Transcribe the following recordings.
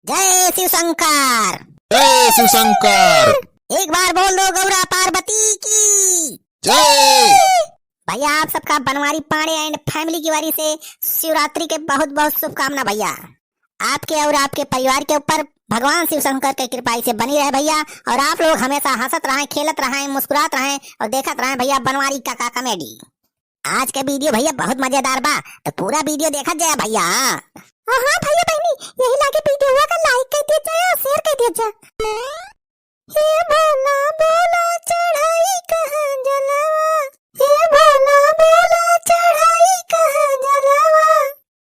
जय शिव शंकर। जय शिव शंकर। एक बार बोल दो गौरा पार्वती की जय। भैया आप सबका बनवारी पांडे एंड फैमिली की वारी से शिवरात्रि के बहुत बहुत शुभकामना भैया। आपके और आपके परिवार के ऊपर भगवान शिव शंकर की कृपा से बनी रहे भैया, और आप लोग हमेशा हंसत रहें, खेलत रहें, मुस्कुरात रहें और देखत रहें भैया बनवारी का कॉमेडी। आज का वीडियो भैया बहुत मजेदार बा, तो पूरा वीडियो देखा जाए भैया। हाँ भैया बहनी, यही लागे वीडियो का लाइक कर दिया जाए और शेयर कर दिया जाए। हे भोला भोला चढ़ाई कहाँ जलावा, हे भोला भोला चढ़ाई कहाँ जलावा।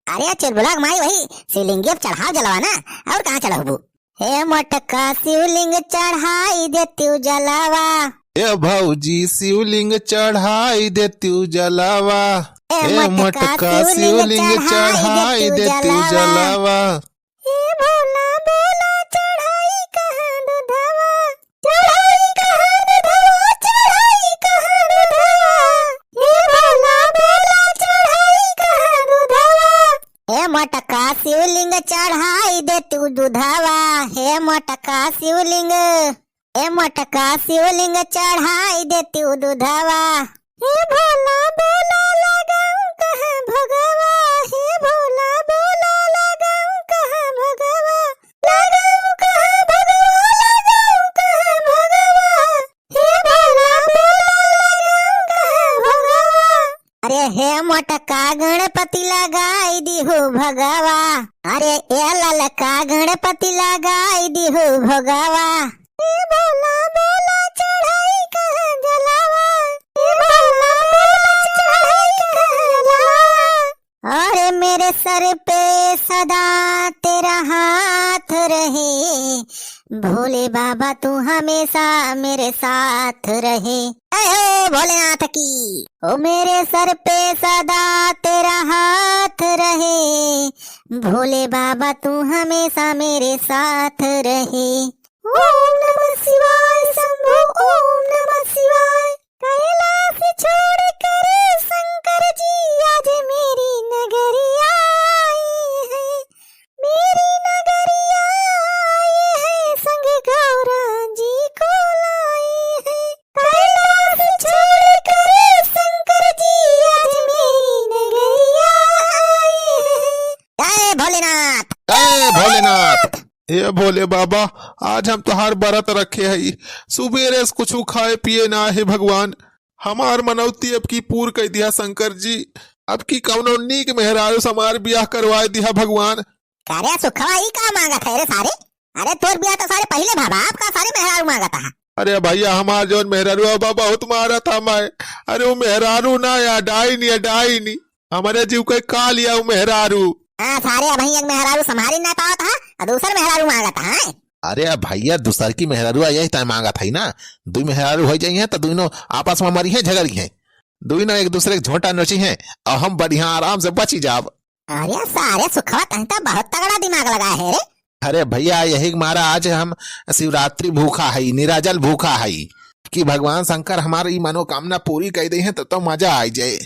अरे चुलबुला माई वही शिवलिंग चढ़ाओ जलावा ना, और कहाँ चढ़ाऊ? हे मटका शिवलिंग चढ़ाई देती जलावा। ए भौजी शिवलिंग चढ़ाई देती जलावा। ए मटका शिवलिंग चढ़ाई देती जलावा। हे भोला भोला चढ़ाई कहाँ दूधवा, चढ़ाई कहाँ दूधवा, चढ़ाई कहाँ दूधवा। हे भोला भोला चढ़ाई कहाँ दूधवा। हे मटका शिवलिंग चढ़ाई देती दूधवा। हे मटका शिवलिंग, हे मटका शिवलिंग चढ़ाई देती दूधवा। हे भोला भोला लगाऊं कहाँ भगवा, हे भोला भोला लगाऊं कहाँ भगवा, लगाऊं कहाँ भगवा, लगाऊं कहाँ भगवा। हे भोला भोला लगाऊं कहाँ भगवा। अरे हे मटका गणपति लगाई दिहु भगवा। अरे ए ललका गणपति लगाई दिहु भगवा। हे भोला भोला चढ़ाई कहाँ जलावा, हे भोला भोला चढ़ाई कहाँ जलावा। अरे मेरे सर पे सदा तेरा हाथ रहे, भोले बाबा तू हमेशा मेरे साथ रहे। अयो भोलेनाथ की। ओ मेरे सर पे सदा तेरा हाथ रहे, भोले बाबा तू हमेशा मेरे साथ रहे। ओम नमः शिवाय शंभो, ओम नमः शिवाय। कैलाश छोड़ कर शंकर जी आज मेरी नगरिया आई है, मेरी नगरिया आई है, संग गौरा जी को लाई है। कैलाश छोड़ कर शंकर जी आज मेरी नगरिया आई है। जय भोलेनाथ, जय भोलेनाथ। ए भोले बाबा, आज हम तुहार व्रत रखे है, सुबेरे से कुछ खाए पिए ना है भगवान। हमार मनौती अब की पूर कर दिया शंकर जी। अब की कौनो नीक मेहरारू समार ब्याह करवा दिया भगवान। कार्य सुखवा ही का मांगा था रे सारे। अरे तोर ब्याह तो सारे पहले भाबा आपका सारे मेहरारू मांगा था। अरे भैया हमार जो मेहरारू बाबा बहुत मारा था मैं। अरे वो मेहरारू ना या डाई नहीं हमारे जीव के का लिया वो मेहरारू। सारे अभी एक मेहरारू संभाली ना पाओ था और दूसरा मेहरारू मांगा था है? अरे भैया दूसर की मेहरारू यही तय मांगा था ना। दो मेहरारू हो जाई है तो दोनों आपस में मरी है, झगड़ी है, दोनों एक दूसरे के झोंटा नोची है और हम बढ़िया आराम से बची जाब। अरे सारे सुखवा तंता बहुत तगड़ा दिमाग लगा है रे। अरे भैया यही मारा आज हम शिवरात्रि भूखा है, निराजल भूखा है कि भगवान शंकर हमारी मनोकामना पूरी कर दी है तो मजा आ जाए।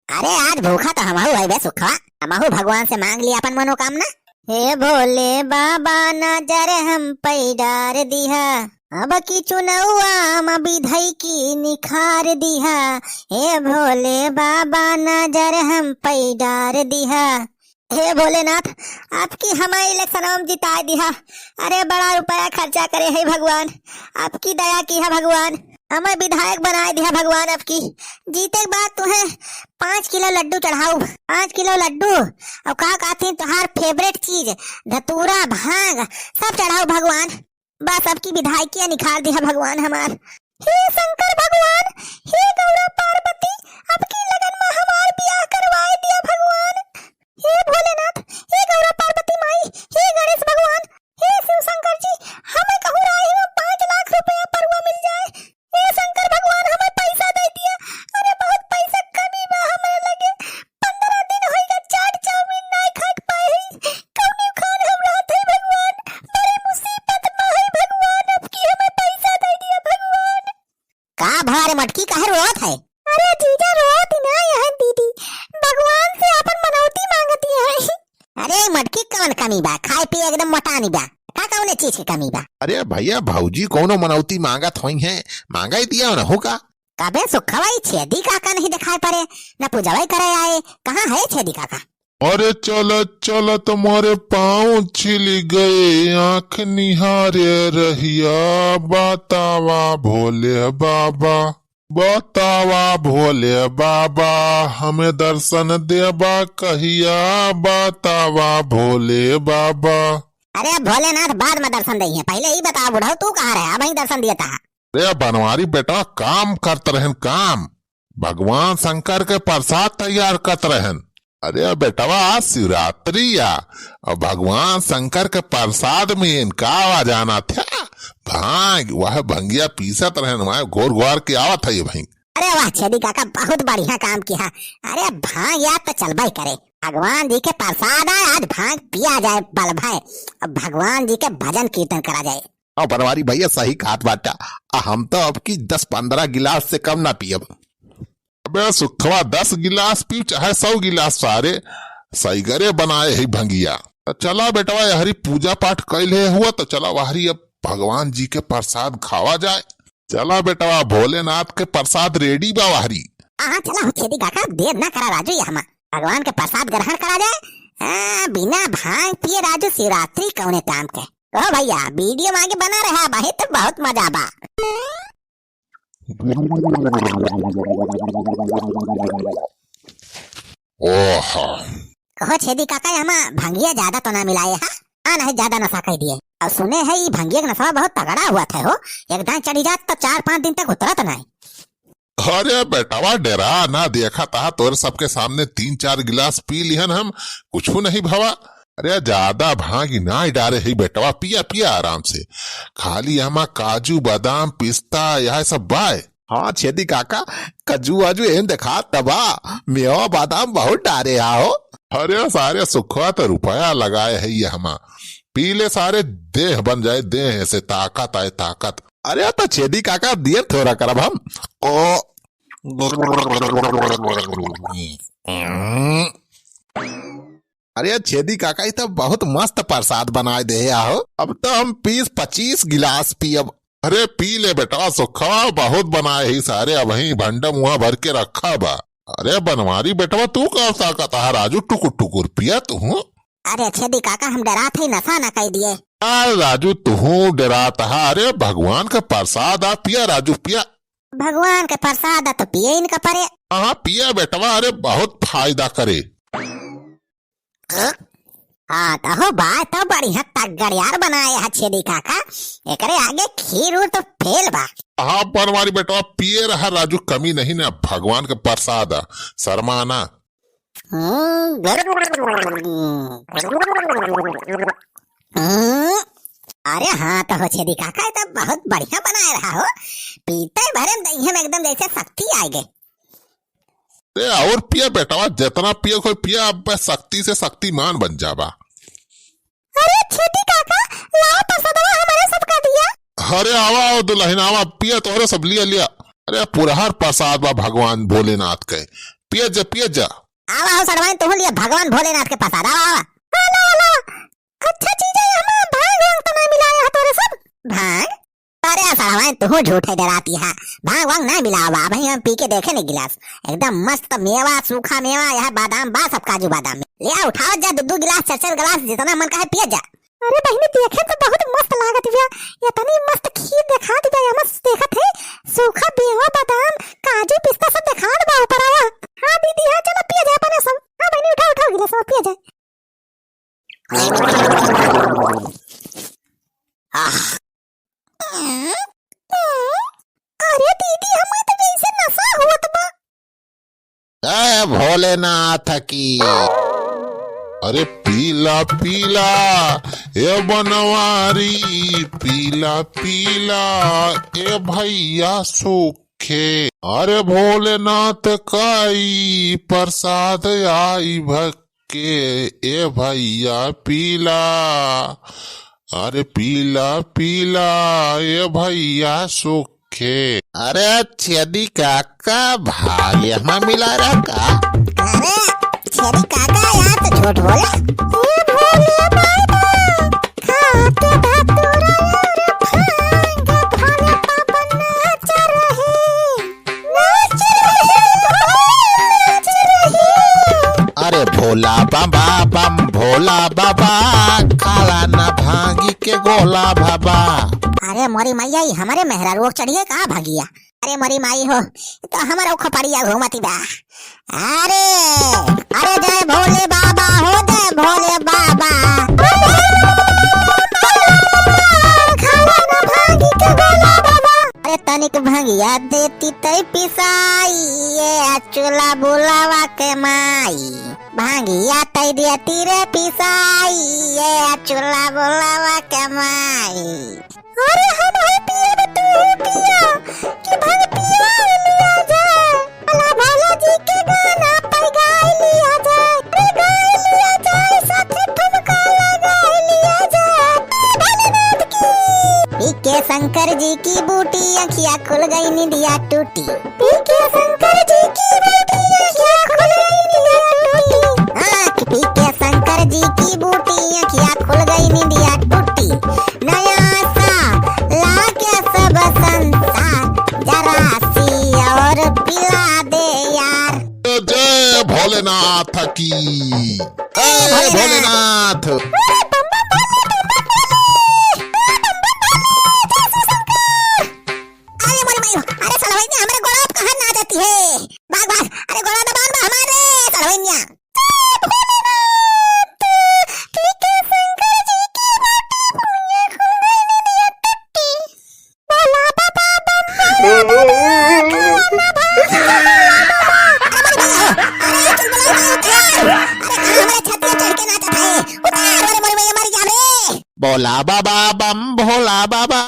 अरे आज भूखा तो हमहू है बे सुखवा, हमहू भगवान से मांग लिया अपन मनोकामना। हे भोले बाबा नजर हम पे डार दिया, अब की चुनौआ विधई की निखार दिया। हे भोले बाबा नजर हम पे डार दिया। हे भोलेनाथ, आपकी हमारे इलेक्शन में जिता दिया। अरे बड़ा रुपया खर्चा करे है भगवान, आपकी दया की है भगवान, हमें विधायक बना दिया भगवान। अब की जीते के बाद तुम्हें 5 किलो लड्डू चढ़ाऊ, 5 किलो लड्डू और कहा कहती तुम्हार फेवरेट चीज धतूरा भांग सब चढ़ाऊ भगवान। बस अब की विधायकी निखार दिया भगवान हमार। हे शंकर भगवान, हे गौरा पार्वती, अब की लगन में हमार ब्याह करवाए दिया भगवान। हे भोलेनाथ, हे गौरा पार्वती माई, हे गणेश भगवान, हे शिव शंकर जी, हमें कहूँ राही में 5 लाख रुपया परवा मिल जाए। हे शंकर भगवान हमें पैसा दे दिया। अरे बहुत पैसा कमी बा हमें लगे, 15 दिन हो गए चाट चाउमीन नहीं खा पाए, कौनी खान हम रहते भगवान, बड़ी मुसीबत में है भगवान, अब की हमें पैसा दे दिया भगवान। का भारे मटकी काहे रोत है? अरे जीजा रोत ना यहाँ दीदी, भगवान से अपन मनौती मांगती है। अरे मटकी कौन कमी बा, खाए पिए एकदम मोटानी बा। का कौने चीज की कमी बा? अरे भैया भौजी कोनो मनौती मांगत हुई है, मांगा ही दिया न होगा। कबे सुखवाई छेदी काका नहीं दिखाई पड़े, न पूजवाई करे आए, कहाँ है छेदी काका? अरे चल चल तुम्हारे पाँव छिल गए, आंख निहारे रहिया, बतावा भोले बाबा, बतावा भोले बाबा, हमें दर्शन देबा कहिया, बतावा भोले बाबा। अरे भोलेनाथ बाद में दर्शन दई है, पहले ही बता बुढ़ऊ तू कहाँ रहे, अब ही दर्शन दिया था। अरे बनवारी बेटा काम करते रहन काम, भगवान शंकर के प्रसाद तैयार करते रहन। अरे बेटवा आज शिवरात्रि या और भगवान शंकर के प्रसाद में इनका आवाज आना था, भांग वह भंगिया पीसत रहन, वह घोर घोर के आवत है ये भाई। अरे वाह छेदी काका बहुत बढ़िया काम किया। अरे भांग याद तो चलबा ही करे, भगवान जी के प्रसाद आए, आज भांग पिया जाए बल भाई, अब भगवान जी के भजन कीर्तन करा जाए। और बनवारी भैया सही खात बाटा, हम तो अब की 10-15 गिलास से कम ना पियब। अबे सुखवा 10 गिलास पी चाहे 100 गिलास, सारे सईगरे बनाए ही भंगिया। तो चला बेटवा हरी पूजा पाठ कैले हुआ, तो चला वहरी अब भगवान जी के प्रसाद खावा जाए। चला बेटवा भोलेनाथ के प्रसाद रेडी बा वहरी। हाँ चला हो छेदी काका, देर ना करा राजू, ये हम भगवान के प्रसाद ग्रहण करा जाए। बिना भांग पिए राजू शिवरात्रि कौने काम के। ओ भैया वीडियो आगे बना रहा भाई तो बहुत मजा बा। ओह कहो छेदी काका हमें भंगिया ज्यादा तो ना मिलाए हा? हाँ नहीं ज्यादा नशा कह दिए। और सुने है ये भंगिया का नशा बहुत तगड़ा हुआ था हो, एकदम चढ़ी जात तो 4-5 दिन तक उतरा तो नहीं। अरे बेटवा डरा ना, देखा था तोरे सबके सामने 3-4 गिलास पी लिहन हम, कुछ नहीं भवा। अरे ज्यादा भांग ना डारे ही बेटवा, पिया पिया आराम से, खाली हमा काजू बादाम पिस्ता यह सब बाय। हाँ छेदी काका कजू वाजू एम देखा तबा, मेवा बादाम बहुत डारे आओ। अरे सारे सुखवा तो रुपया लगाए है ये हमा, पीले सारे देह बन जाए, देह से ताकत आए ताकत। अरे तो छेदी काका देर थोड़ा करब हम ओ। अरे छेदी काका तो बहुत मस्त प्रसाद बनाए दे आओ, अब तो हम 20-25 गिलास पियब। अरे पी ले बेटा सुखवा, बहुत बनाए ही सारे, अब ही भंडा मुहा भर के रखा बा। अरे बनवारी बेटवा तू का ताकत है राजू, टुकुर टुकुर पिया तू। अरे छेदी काका हम डरा थे नशा न कह दिए। राजू तू डराता है, अरे भगवान का प्रसाद आ, पिया राजू पिया। भगवान के प्रसाद तो पिए इनका परे। हाँ पिया बेटवा, अरे बहुत फायदा करे। हाँ तो हो बात तो बढ़िया तगड़ यार बनाए है छेदी काका, एकरे आगे खीर उर तो फेल बा। हाँ बनवारी बेटवा पिए रहा राजू, कमी नहीं ना, भगवान का प्रसाद आ, शर्माना। अरे हाँ तो हो छेदी काका तो बहुत बढ़िया बनाए रहा हो, पीते भरे दही में एकदम जैसे शक्ति आ गई। और पिया बेटवा, जितना पिया कोई पिया, अब शक्ति से शक्तिमान बन जाबा। अरे छेदी काका लाओ प्रसादवा हमारे सबका दिया। अरे आवा दुल्हन आवा, पिया तोहरे सब लिया लिया। अरे पुरहर प्रसाद बा भगवान भोलेनाथ के, पिया जा पिया जा। आवा हो सड़वाइन तुम लिया भगवान भोलेनाथ के प्रसाद, आवा आवा। हेलो हेलो, अच्छा चीज है, हमें भांग वांग तो नहीं मिलाया है तोरे सब। भांग? अरे सड़वाइन तू झूठे डराती है, भांग वांग नहीं मिलावा, भाई हम पी के देखे नहीं गिलास, एकदम मस्त मेवा, सूखा मेवा, यह बादाम बा, सब काजू बादाम में ले उठाओ जा, 2 गिलास 4 गिलास जितना मन का है पिया जा। अरे बहनी देखे तो बहुत मस्त लागत है, इतनी मस्त खीर दिखा दी गई, हम देखत है सूखा मेवा बादाम काजू पिस्ता सब दिखा दे ऊपर आवा। हां दीदी हां चलो पिया जा अपने सब। हां बहनी उठाओ उठाओ गिलास में पिया जा। अरे दीदी हमें तो जैसे नशा हुआ बा। ए भोलेनाथ की। अरे पीला पीला ए बनवारी, पीला पीला ए भैया सूखे, अरे भोलेनाथ काई प्रसाद आई भक्के, ए भैया पीला, अरे पीला पीला ए भैया सूखे। अरे छेदी काका भाग यहाँ मिला रहा का। अरे छेदी काका यार तो झूठ बोले। ये भोले बाबा खाते भोला बाबा खाला न भांगी के गोला बाबा। अरे मोरी मैया ई हमारे मेहरा रोक चढ़िए कहाँ भागिया। अरे मोरी माई हो तो हमारा खपड़िया घूमती बा। अरे अरे जय भोले बाबा हो, जय भोले बाबा। खाला ना भांगी के गोला बाबा। अरे तनिक भांगिया देती तई पिसाई, ये चूल्हा बुलावा के माई। भांगिया तई देती रे पिसाई, ये चूल्हा बुलावा के माई। अरे हम है पिया तू पिया कि भांग पिया लिया जाए। भला भोला जी के गाना पर गाय लिया जाए। अरे गाय लिया जाए, साथे ठुमका लगाए लिया जाए। भोलेनाथ की पी के शंकर जी की बूटी, अखियां खुल गई निंदिया टूटी। पी के शंकर जी की बूटी, अखियां खुल गई निंदिया टूटी। हाँ पी के शंकर जी की बूटी, अखियां खुल गई निंदिया टूटी। नया संसार जरा सी और पिला दे यार। जय भोलेनाथ की, जय भोलेनाथ। अरे मोरी माई, अरे सलवैया हमारे गोड़ा कहाँ ना जाती है। भाग भाग, अरे गोड़ा दबान में हमारे सलवैया। भोला बाबा बम भोला बाबा।